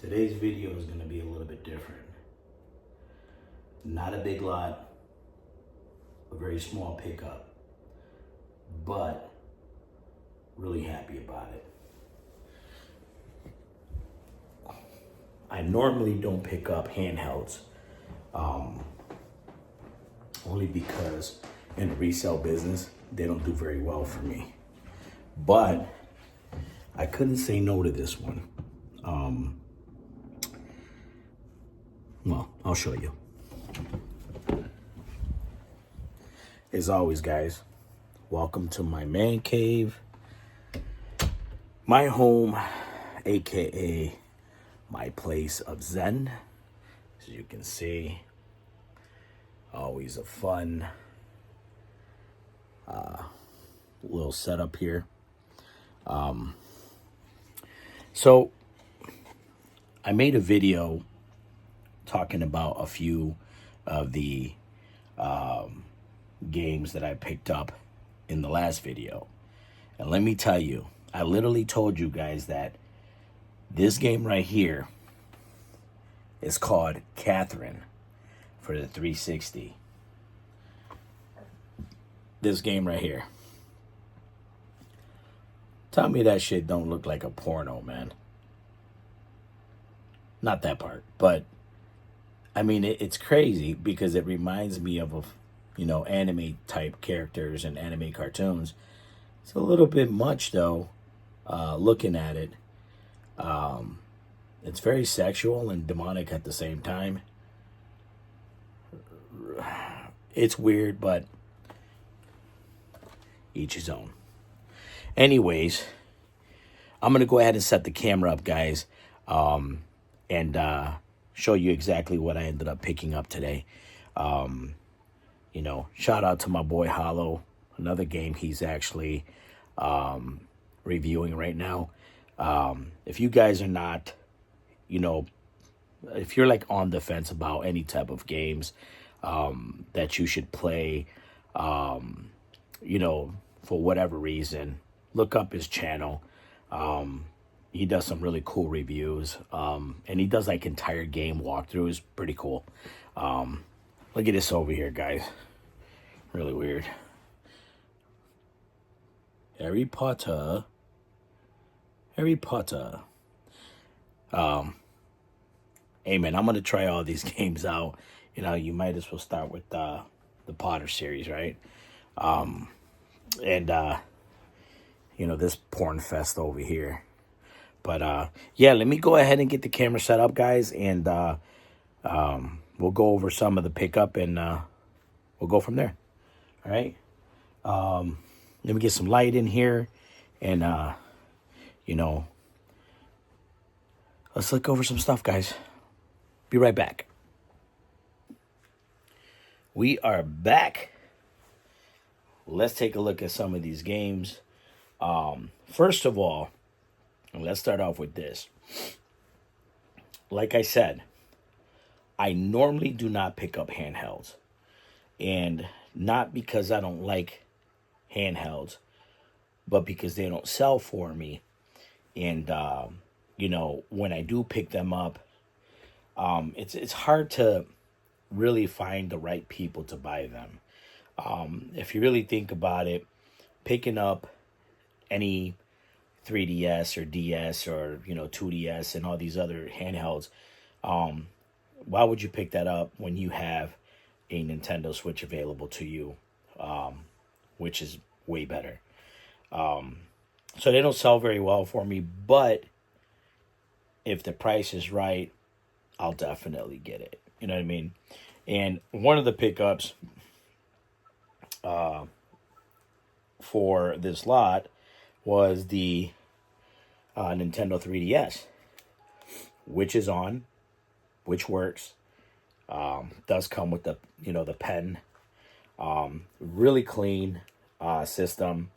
Today's video is going to be a little bit different. Not a big lot, a very small pickup, but really happy about it. I normally don't pick up handhelds, only because in the resale business, they don't do very well for me. But I couldn't say no to this one. Well, I'll show you. As always, guys, welcome to my man cave, my home, aka my place of Zen. As you can see, always a fun little setup here. So I made a video talking about a few of the games that I picked up in the last video. And let me tell you, I literally told you guys that this game right here is called Catherine for the 360. This game right here. Tell me that shit don't look like a porno, man. Not that part, but I mean, it's crazy because it reminds me of, anime type characters and anime cartoons. It's a little bit much though, looking at it. It's very sexual and demonic at the same time. It's weird, but each his own. Anyways, I'm going to go ahead and set the camera up, guys, and show you exactly what I ended up picking up today. Shout out to my boy Hollow, another game he's actually reviewing right now. If you guys are not, if you're like on the fence about any type of games that you should play, for whatever reason, look up his channel. He does some really cool reviews, and he does like entire game walkthroughs. Pretty cool. Look at this over here, guys. Really weird. Harry Potter. Hey man, I'm gonna try all these games out. You might as well start with the Potter series, right? This porn fest over here. But yeah, let me go ahead and get the camera set up, guys, and we'll go over some of the pickup, and we'll go from there. All right. Let me get some light in here, and let's look over some stuff, guys. Be right back. We are back. Let's take a look at some of these games. First of all, let's start off with this. Like I said, I normally do not pick up handhelds. And not because I don't like handhelds, but because they don't sell for me. And, when I do pick them up, it's hard to really find the right people to buy them. If you really think about it, picking up any 3DS or DS or 2DS and all these other handhelds, why would you pick that up when you have a Nintendo Switch available to you, which is way better? So they don't sell very well for me, but if the price is right, I'll definitely get it. You know what I mean? And one of the pickups for this lot was the Nintendo 3DS, which is on, which works. Does come with the the pen. Really clean system.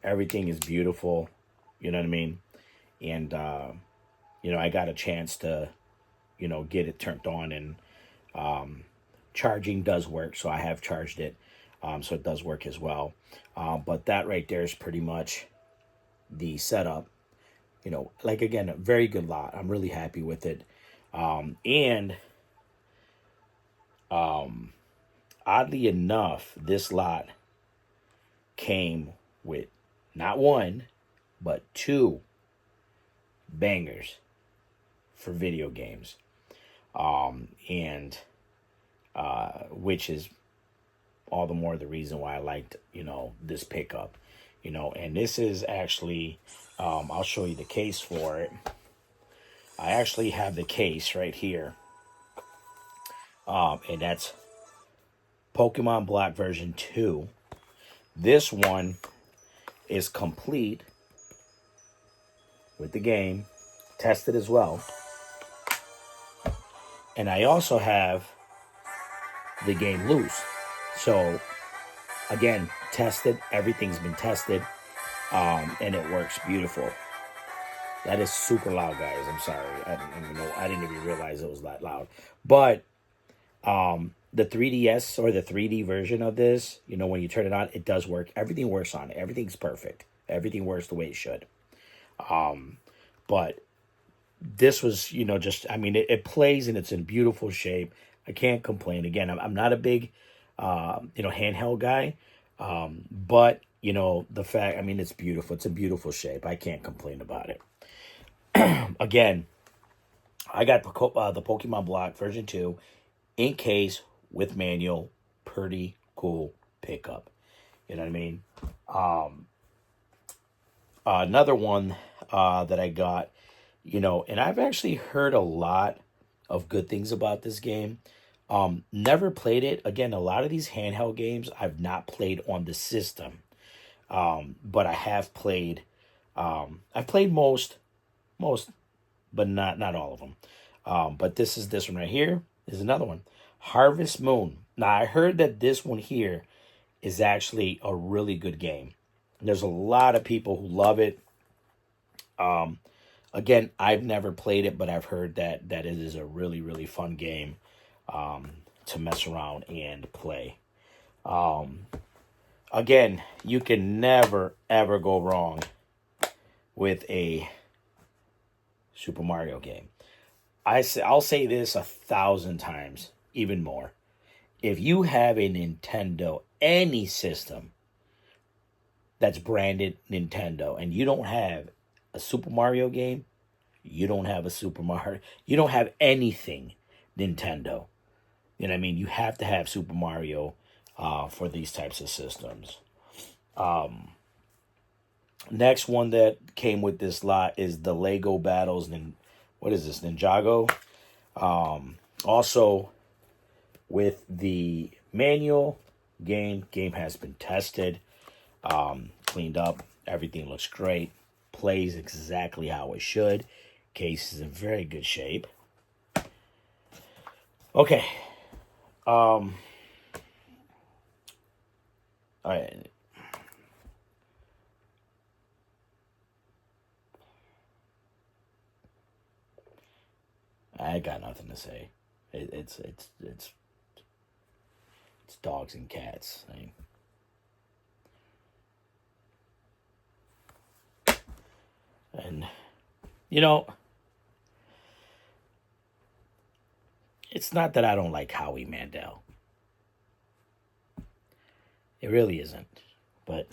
Everything is beautiful. You know what I mean? And I got a chance to get it turned on, and charging does work, so I have charged it. So it does work as well. But that right there is pretty much the setup. You know, like again, a very good lot. I'm really happy with it. And oddly enough, this lot came with not one, but two bangers for video games. And which is all the more the reason why I liked, this pickup. And this is actually, I'll show you the case for it. I actually have the case right here. And that's Pokemon Black version 2. This one is complete with the game, tested as well. And I also have the game loose. So again, tested, everything's been tested, and it works beautiful. That is super loud, guys. I'm sorry. I didn't even realize it was that loud. But the 3DS or the 3D version of this, when you turn it on, it does work. Everything works on it. Everything's perfect. Everything works the way it should. But this was, it plays and it's in beautiful shape. I can't complain. Again, I'm not a big, handheld guy. But, the fact, it's beautiful. It's a beautiful shape. I can't complain about it. Again, I got the Pokemon Black version 2 in case with manual. Pretty cool pickup. You know what I mean? Another one that I got, and I've actually heard a lot of good things about this game. Never played it. Again, a lot of these handheld games I've not played on the system. But I have played, I've played most, but not all of them. But this one right here is another one. Harvest Moon. Now, I heard that this one here is actually a really good game. There's a lot of people who love it. Again, I've never played it, but I've heard that it is a really, really fun game to mess around and play. Again, you can never, ever go wrong with a Super Mario game. I'll say this 1,000 times, even more. If you have a Nintendo, any system that's branded Nintendo, and you don't have a Super Mario game, you don't have a Super Mario. You don't have anything Nintendo. You know what I mean? You have to have Super Mario for these types of systems. Next one that came with this lot is the Lego Battles. What is this? Ninjago. Also, with the manual game has been tested, cleaned up. Everything looks great. Plays exactly how it should. Case is in very good shape. Okay. All right. I got nothing to say. It's dogs and cats. And it's not that I don't like Howie Mandel. It really isn't. But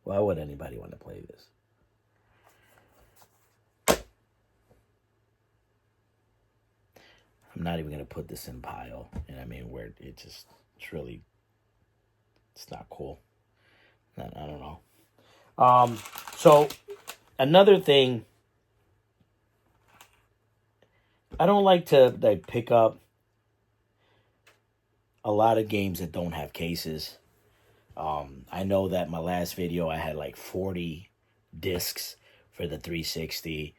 why would anybody want to play this? I'm not even going to put this in pile. Where it's not cool. I don't know. So another thing, I don't like to pick up a lot of games that don't have cases. I know that my last video I had like 40 discs for the 360.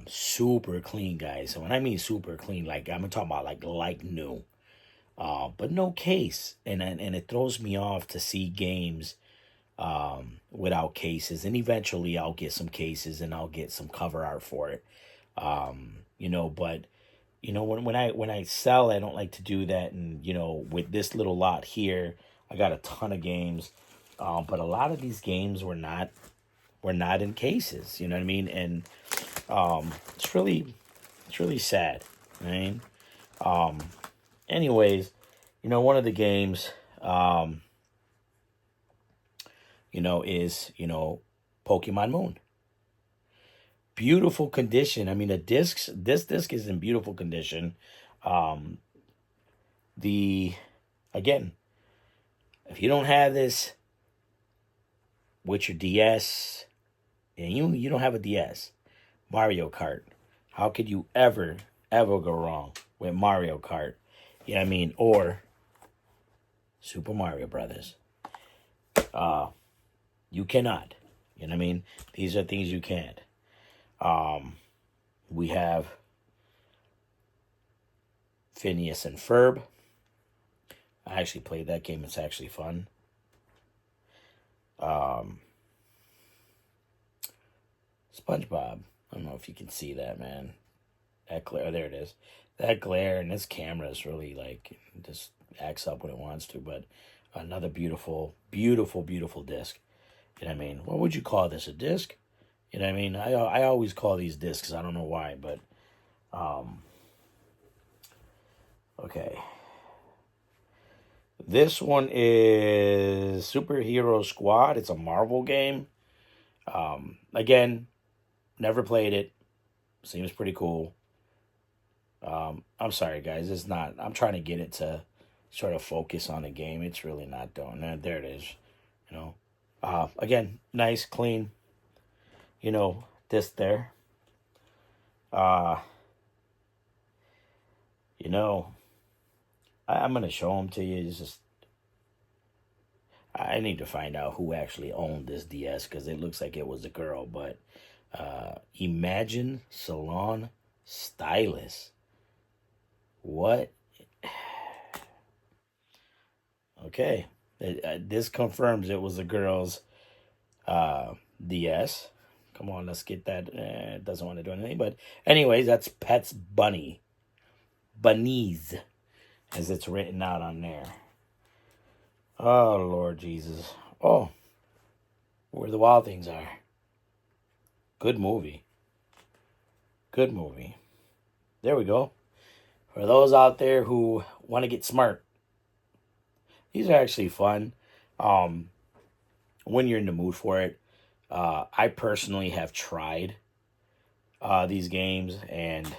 Super clean, guys. So when I mean super clean, like I'm talking about like new. But no case. And it throws me off to see games without cases. And eventually I'll get some cases and I'll get some cover art for it. But when I sell, I don't like to do that. And with this little lot here, I got a ton of games, but a lot of these games were not in cases. You know what I mean? And it's really sad. Right? Anyways, one of the games, is Pokemon Moon. Beautiful condition. I mean, this disc is in beautiful condition. Um, the Again, if you don't have this with your DS, and you don't have a DS, Mario Kart, how could you ever go wrong with Mario Kart? You know what I mean? Or Super Mario Brothers. You cannot. You know what I mean? These are things you can't. We have Phineas and Ferb. I actually played that game. It's actually fun. SpongeBob. I don't know if you can see that, man. That glare. There it is. That glare, and this camera is really just acts up when it wants to. But another beautiful, beautiful, beautiful disc. You know what I mean? What would you call this? A disc? You know what I mean? I always call these discs. I don't know why, but okay. This one is Superhero Squad. It's a Marvel game. Again, never played it. Seems pretty cool. I'm sorry, guys. It's not. I'm trying to get it to sort of focus on the game. It's really not doing that. There it is. Again, nice, clean. This there. Uh, you know, I'm gonna show them to you. It's just I need to find out who actually owned this DS because it looks like it was a girl. But Imagine Salon Stylus. What? Okay. This confirms it was a girl's DS. Come on, let's get that. It doesn't want to do anything. But anyways, that's Pets Bunny. Bunnies, as it's written out on there. Oh, Lord Jesus. Oh, Where the Wild Things Are. Good movie. Good movie. There we go. For those out there who want to get smart, these are actually fun. When you're in the mood for it. I personally have tried these games, and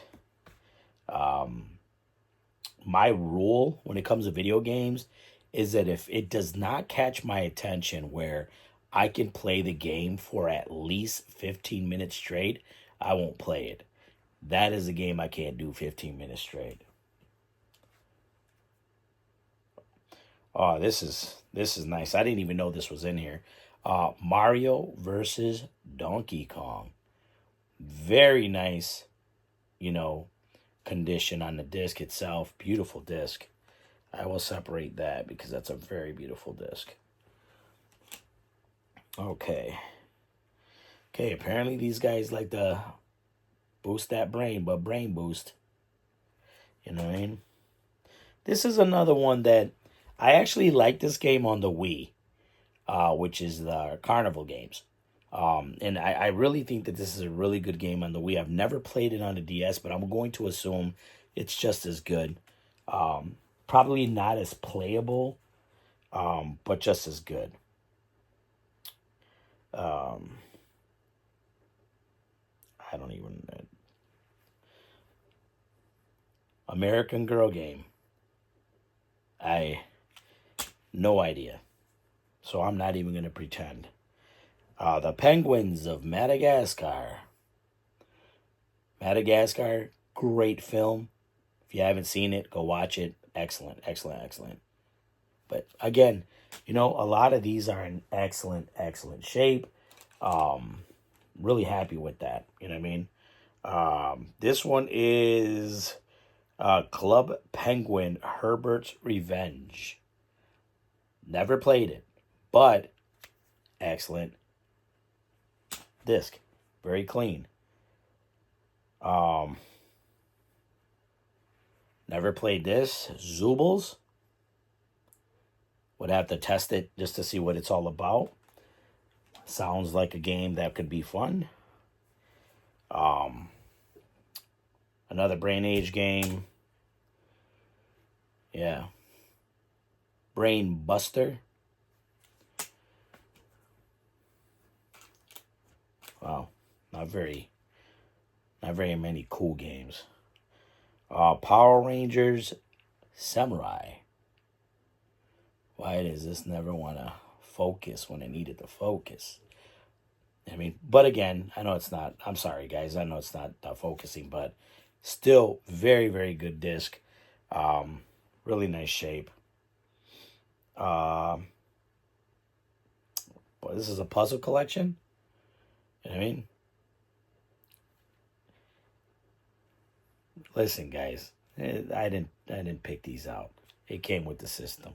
my rule when it comes to video games is that if it does not catch my attention where I can play the game for at least 15 minutes straight, I won't play it. That is a game I can't do 15 minutes straight. Oh, this is nice. I didn't even know this was in here. Mario versus Donkey Kong. Very nice, condition on the disc itself. Beautiful disc. I will separate that because that's a very beautiful disc. Okay. Okay, apparently these guys like to boost that brain, but brain boost. You know what I mean? This is another one that I actually like this game on the Wii, which is the Carnival games. And I really think that this is a really good game on the Wii. I've never played it on the DS, but I'm going to assume it's just as good. Probably not as playable, but just as good. I don't even... American Girl game. No idea. So I'm not even going to pretend. The Penguins of Madagascar. Madagascar, great film. If you haven't seen it, go watch it. Excellent, excellent, excellent. But again, a lot of these are in excellent, excellent shape. Really happy with that. You know what I mean? This one is Club Penguin Herbert's Revenge. Never played it, but excellent disc. Very clean. Never played this. Zoobles. Would have to test it just to see what it's all about. Sounds like a game that could be fun. Another Brain Age game. Yeah. Brain Buster. Wow. Not very many cool games. Power Rangers Samurai. Why does this never want to focus when it needed to focus? I mean, but again, I know it's not. I'm sorry, guys. I know it's not focusing, but still very, very good disc. Really nice shape. But this is a puzzle collection. You know what I mean? Listen, guys. I didn't pick these out. It came with the system.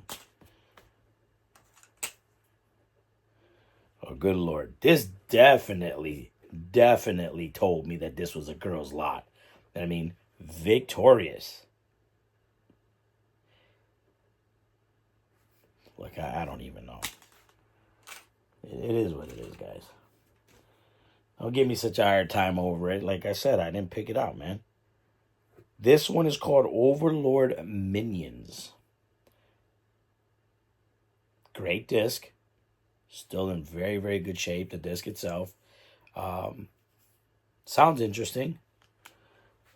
Oh, good Lord. This definitely told me that this was a girl's lot. I mean, Victorious. Look, I don't even know. It is what it is, guys. Don't give me such a hard time over it. Like I said, I didn't pick it out, man. This one is called Overlord Minions. Great disc. Still in very, very good shape, the disc itself. Sounds interesting.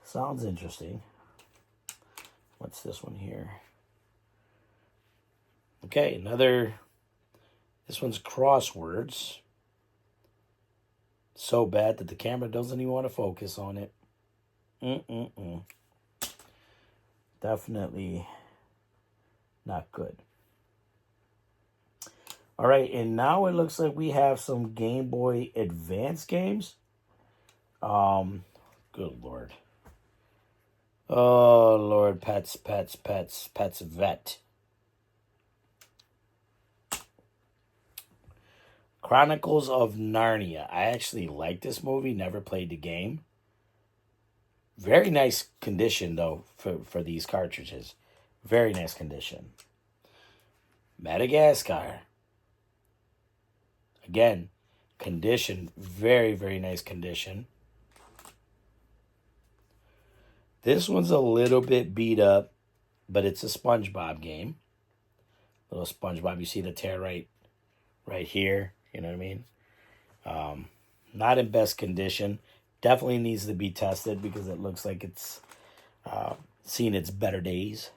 Sounds interesting. What's this one here? Okay, another... This one's crosswords. So bad that the camera doesn't even want to focus on it. Definitely not good. All right, and now it looks like we have some Game Boy Advance games. Good Lord. Oh, Lord, Pets Vet. Chronicles of Narnia. I actually like this movie, never played the game. Very nice condition, though, for these cartridges. Very nice condition. Madagascar. Again, condition, very, very nice condition. This one's a little bit beat up, but it's a SpongeBob game. Little SpongeBob, you see the tear right here. You know what I mean? Not in best condition. Definitely needs to be tested because it looks like it's seen its better days.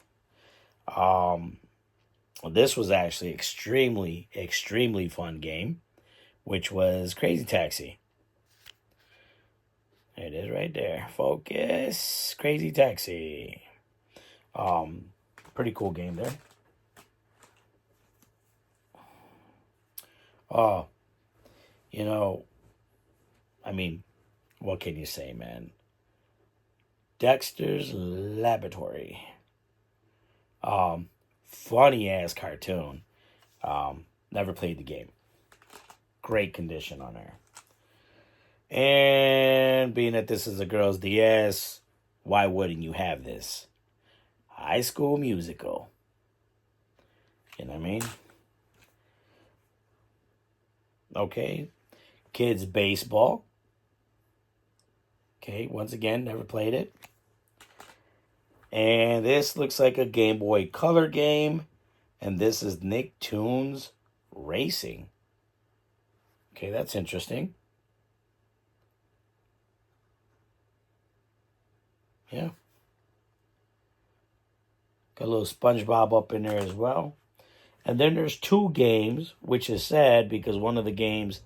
This was actually extremely, extremely fun game, which was Crazy Taxi. There it is right there. Focus. Crazy Taxi. Pretty cool game there. Oh, you know, I mean, what can you say, man? Dexter's Laboratory. Funny ass cartoon. Never played the game. Great condition on there. And being that this is a girl's DS, why wouldn't you have this? High School Musical. You know what I mean? Okay. Kids Baseball. Okay, once again, never played it. And this looks like a Game Boy Color game. And this is Nicktoons Racing. Okay, that's interesting. Yeah. Got a little SpongeBob up in there as well. And then there's two games, which is sad because one of the games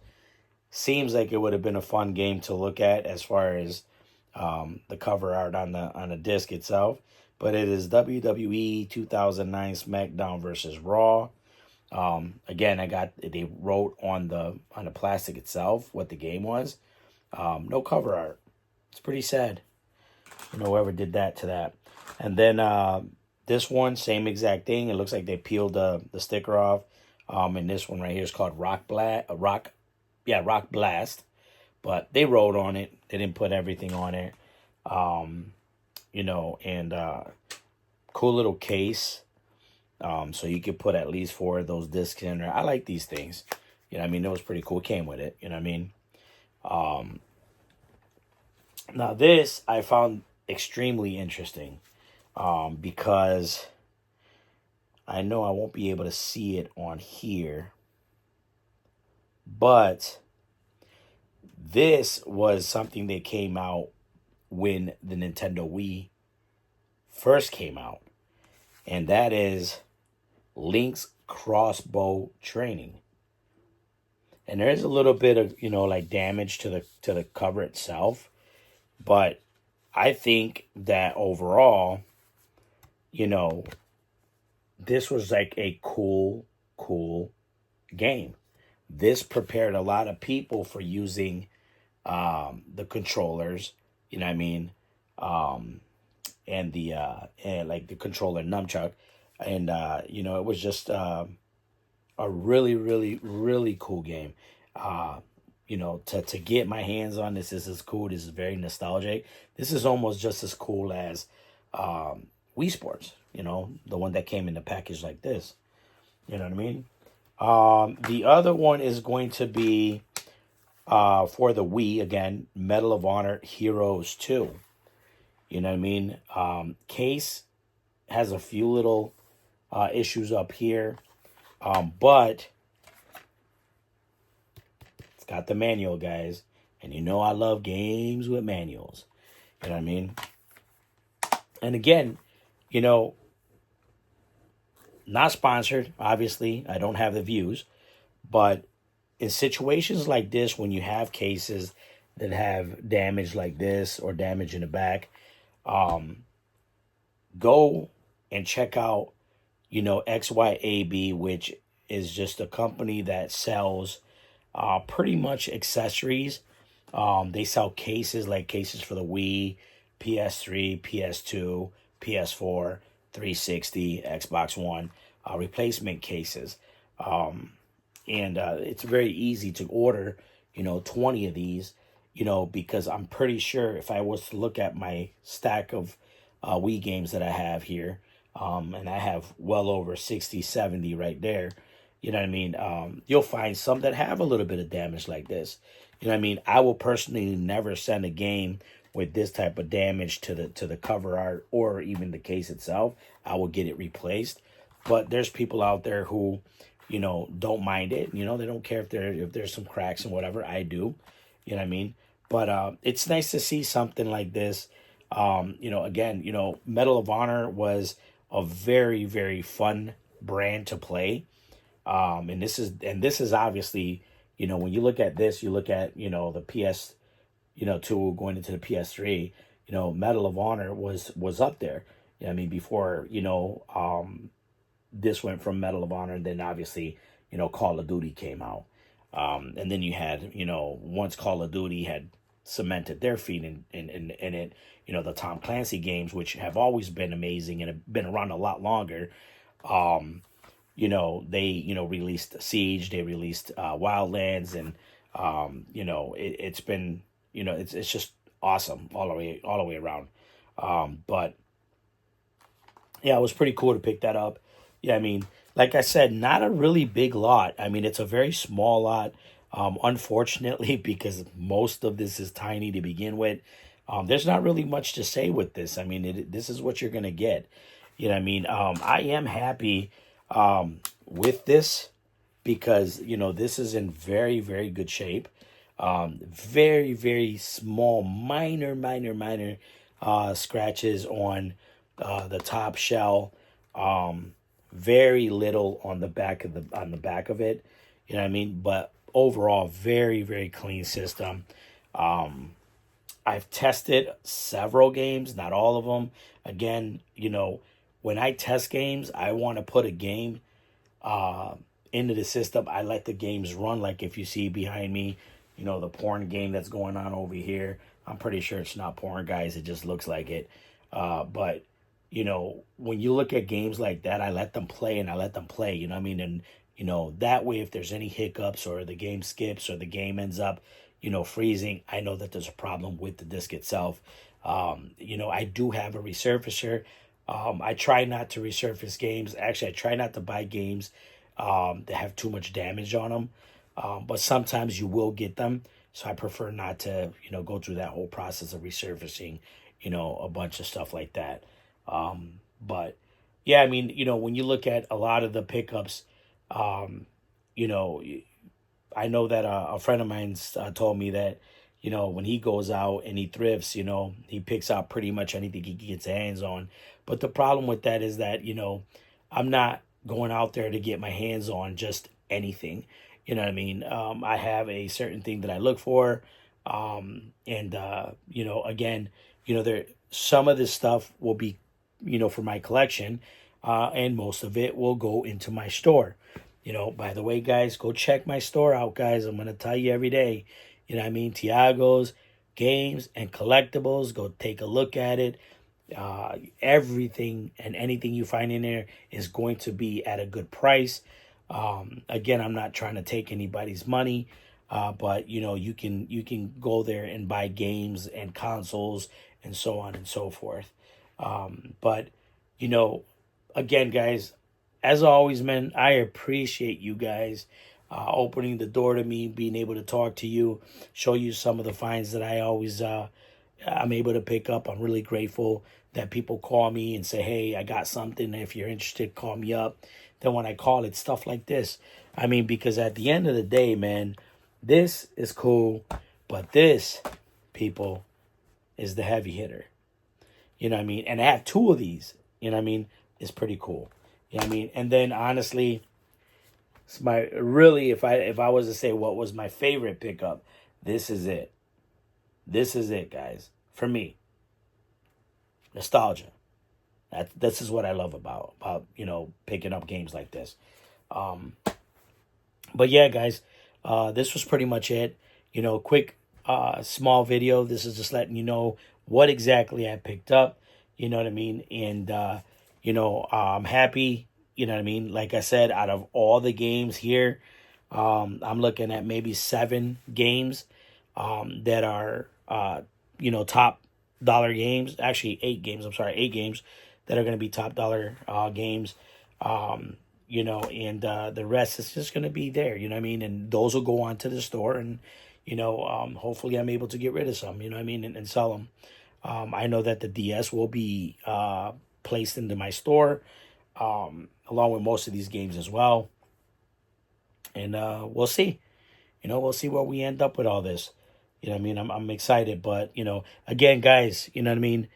seems like it would have been a fun game to look at as far as the cover art on the disc itself. But it is WWE 2009 SmackDown versus Raw. Again, they wrote on the plastic itself what the game was. No cover art. It's pretty sad. I don't know whoever did that to that. And then this one, same exact thing. It looks like they peeled the sticker off. And this one right here is called Rock Blast. But they wrote on it. They didn't put everything on it. And cool little case. So you could put at least 4 of those discs in there. I like these things. You know what I mean? It was pretty cool. It came with it. You know what I mean? Now this I found extremely interesting because I know I won't be able to see it on here, but this was something that came out when the Nintendo Wii first came out, and that is Link's crossbow training. And there's a little bit of, like damage to the cover itself, but I think that overall, this was like a cool game. This prepared a lot of people for using the controllers, you know what I mean, and like the controller nunchuck, and it was just a really, really, really cool game. To get my hands on this is cool. This is very nostalgic. This is almost just as cool as Wii Sports, the one that came in the package like this. You know what I mean? The other one is going to be for the Wii, again, Medal of Honor Heroes 2. You know what I mean? Case has a few little issues up here, but it's got the manual, guys. And I love games with manuals. You know what I mean? And again, not sponsored, obviously. I don't have the views. But in situations like this, when you have cases that have damage like this or damage in the back, go and check out, XYAB, which is just a company that sells pretty much accessories. They sell cases, like cases for the Wii, PS3, PS2, PS4, 360, Xbox One, replacement cases. And it's very easy to order, 20 of these, because I'm pretty sure if I was to look at my stack of Wii games that I have here, and I have well over 60, 70 right there, you know what I mean? You'll find some that have a little bit of damage like this. You know what I mean? I will personally never send a game with this type of damage to the cover art or even the case itself. I will get it replaced. But there's people out there who, don't mind it. They don't care if there's some cracks and whatever. I do. You know what I mean? But it's nice to see something like this. Again, Medal of Honor was a very, very fun brand to play. And this is obviously, when you look at this, you look at, the PS, 2 going into the PS3, Medal of Honor was up there. You know what I mean? Before, this went from Medal of Honor, and then obviously, Call of Duty came out. And then you had, once Call of Duty had cemented their feet in it, the Tom Clancy games, which have always been amazing and have been around a lot longer. They, released Siege, they released Wildlands, and, it's been, it's just awesome all the way around. But yeah, it was pretty cool to pick that up. Yeah, I mean, like I said, not a really big lot. I mean, it's a very small lot, unfortunately, because most of this is tiny to begin with. There's not really much to say with this. I mean, this is what you're going to get. You know what I mean? I am happy with this because, this is in very, very good shape. Very, very small, minor scratches on the top shell. Very little on the back of it. You know what I mean? But overall, very, very clean system. I've tested several games, not all of them. Again, when I test games, I want to put a game into the system. I let the games run. Like if you see behind me, the porn game that's going on over here. I'm pretty sure it's not porn, guys. It just looks like it. But, when you look at games like that, I let them play and I let them play. You know what I mean? And, that way, if there's any hiccups or the game skips or the game ends up, freezing, I know that there's a problem with the disc itself. I do have a resurfacer, I try not to resurface games. Actually, I try not to buy games that have too much damage on them. But sometimes you will get them. So I prefer not to, go through that whole process of resurfacing, a bunch of stuff like that. But yeah, I mean, when you look at a lot of the pickups, you know, I know that a friend of mine's told me that, when he goes out and he thrifts, he picks out pretty much anything he gets his hands on. But the problem with that is that, I'm not going out there to get my hands on just anything. You know what I mean? I have a certain thing that I look for. And again, there, some of this stuff will be, for my collection, and most of it will go into my store. By the way, guys, go check my store out, guys. I'm going to tell you every day. You know what I mean? Tiago's Games and Collectibles. Go take a look at it. Everything and anything you find in there is going to be at a good price. Again, I'm not trying to take anybody's money, but you can go there and buy games and consoles and so on and so forth. But again, guys, as always, man, I appreciate you guys opening the door to me, being able to talk to you, show you some of the finds that I always I'm able to pick up. I'm really grateful that people call me and say, hey, I got something. If you're interested, call me up. Then when I call, it's stuff like this. I mean, because at the end of the day, man, this is cool. But this, people, is the heavy hitter. You know what I mean? And I have two of these. You know what I mean? It's pretty cool. You know what I mean? And then honestly, it's my really, if I was to say what was my favorite pickup, this is it. This is it, guys. For me. Nostalgia. This is what I love about picking up games like this. But yeah, guys, this was pretty much it. Quick small video. This is just letting you know what exactly I picked up. You know what I mean? And I'm happy. You know what I mean? Like I said, out of all the games here, I'm looking at maybe 7 games that are top dollar games. Actually, 8 games. I'm sorry, 8 games that are going to be top dollar games. And the rest is just going to be there. You know what I mean? And those will go on to the store, and hopefully I'm able to get rid of some. You know what I mean? And sell them. I know that the DS will be placed into my store, along with most of these games as well. And we'll see. We'll see where we end up with all this. You know what I mean? I'm excited. But, again, guys, you know what I mean?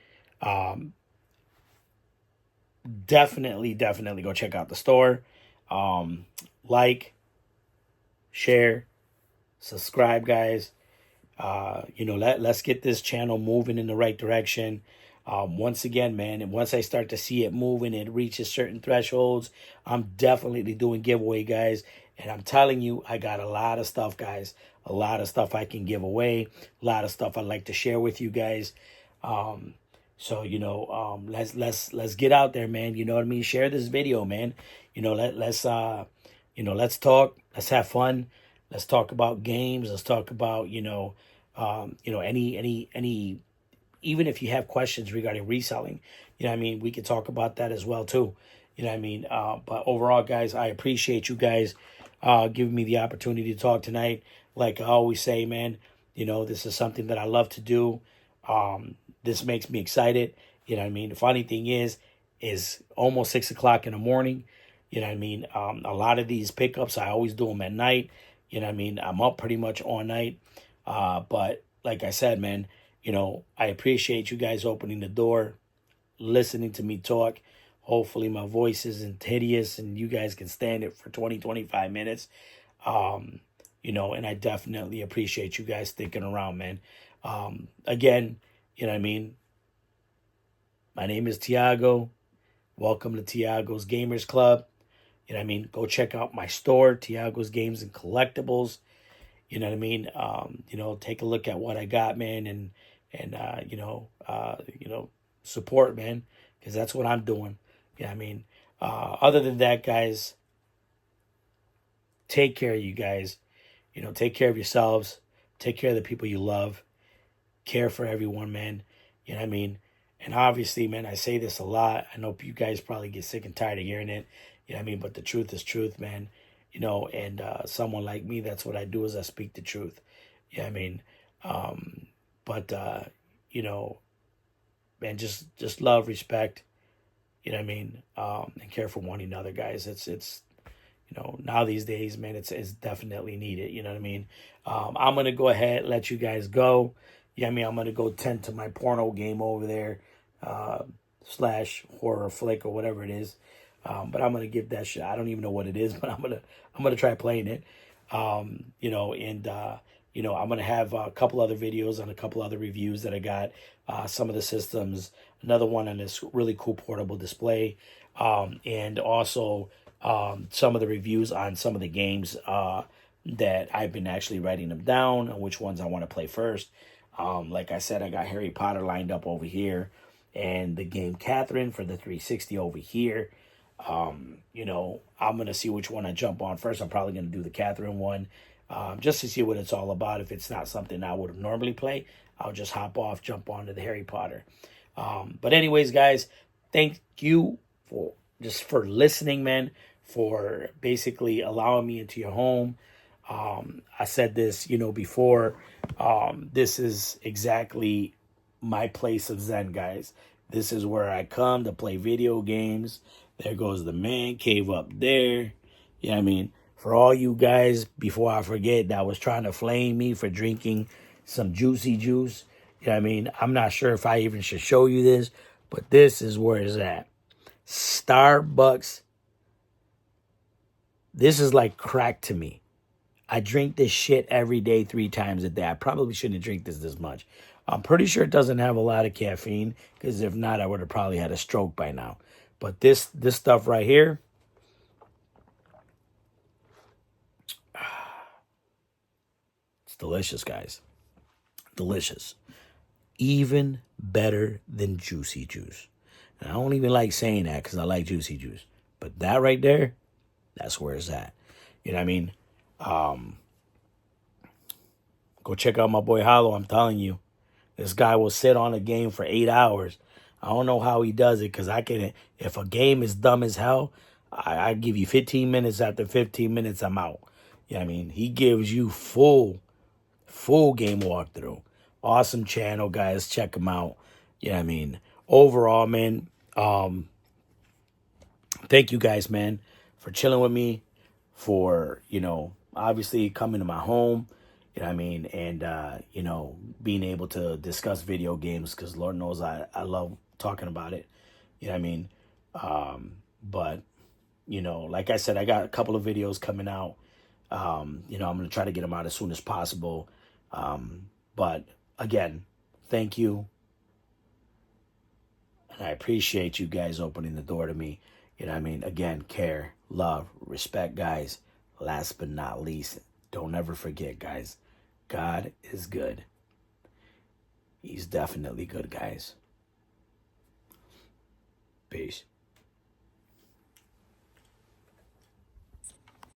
Definitely go check out the store. Like, share, subscribe, guys. Let's get this channel moving in the right direction. Once again, man, and once I start to see it moving, it reaches certain thresholds, I'm definitely doing giveaway, guys. And I'm telling you, I got a lot of stuff, guys. A lot of stuff I can give away. A lot of stuff I'd like to share with you guys. So let's get out there, man. You know what I mean? Share this video, man. Let's talk. Let's have fun. Let's talk about games. Let's talk about any even if you have questions regarding reselling, you know what I mean, we could talk about that as well too. You know what I mean? But overall, guys, I appreciate you guys giving me the opportunity to talk tonight. Like I always say, man, this is something that I love to do. This makes me excited. You know what I mean? The funny thing is almost 6 o'clock in the morning. You know what I mean? A lot of these pickups, I always do them at night. You know what I mean? I'm up pretty much all night. But like I said, man, I appreciate you guys opening the door, listening to me talk. Hopefully my voice isn't hideous and you guys can stand it for 20-25 minutes. And I definitely appreciate you guys sticking around, man. Again, you know what I mean? My name is Tiago. Welcome to Tiago's Gamers Club. You know what I mean? Go check out my store, Tiago's Games and Collectibles. You know what I mean? Take a look at what I got, man, and support, man, because that's what I'm doing. You know what I mean? Other than that, guys, take care of you guys. Take care of yourselves. Take care of the people you love. Care for everyone, man. You know what I mean? And obviously, man, I say this a lot. I know you guys probably get sick and tired of hearing it. You know what I mean? But the truth is truth, man. You know, and someone like me, that's what I do is I speak the truth. Yeah, I mean, but you know, man, just love, respect. You know what I mean? And care for one another, guys. It's you know, now these days, man, it's definitely needed. You know what I mean? I'm gonna go ahead, let you guys go. Yeah, I mean, I'm gonna go tend to my porno game over there, slash horror flick or whatever it is. But I'm gonna give that shit. I don't even know what it is, but I'm gonna try playing it. You know, and you know, I'm gonna have a couple other videos on a couple other reviews that I got. Some of the systems, another one on this really cool portable display, and also some of the reviews on some of the games that I've been actually writing them down and which ones I want to play first. Like I said, I got Harry Potter lined up over here and the game Catherine for the 360 over here. You know, I'm going to see which one I jump on first. I'm probably going to do the Catherine one just to see what it's all about. If it's not something I would normally play, I'll just hop off, jump onto the Harry Potter. But anyways, guys, thank you for listening, man, for basically allowing me into your home. I said this, you know, before. This is exactly my place of Zen, guys. This is where I come to play video games. There goes the man cave up there. You know what I mean? For all you guys, before I forget, that was trying to flame me for drinking some juicy juice. You know what I mean? I'm not sure if I even should show you this, but this is where it's at. Starbucks. This is like crack to me. I drink this shit every day, 3 times a day. I probably shouldn't drink this much. I'm pretty sure it doesn't have a lot of caffeine, because if not, I would have probably had a stroke by now. But this stuff right here, it's delicious, guys. Delicious. Even better than juicy juice. And I don't even like saying that because I like juicy juice. But that right there, that's where it's at. You know what I mean? Go check out my boy Hollow. I'm telling you, this guy will sit on a game for 8 hours. I don't know how he does it, because I can. If a game is dumb as hell, I give you 15 minutes. After 15 minutes, I'm out. You know what I mean? He gives you full game walkthrough. Awesome channel, guys. Check him out. You know what I mean? Overall, man, thank you guys, man, for chilling with me, for, you know, obviously coming to my home, you know what I mean, and, you know, being able to discuss video games, because Lord knows I love talking about it, you know what I mean, but, you know, like I said, I got a couple of videos coming out, you know, I'm going to try to get them out as soon as possible, but, again, thank you, and I appreciate you guys opening the door to me. You know what I mean? Again, care, love, respect, guys. Last but not least, don't ever forget, guys, God is good. He's definitely good, guys. Peace.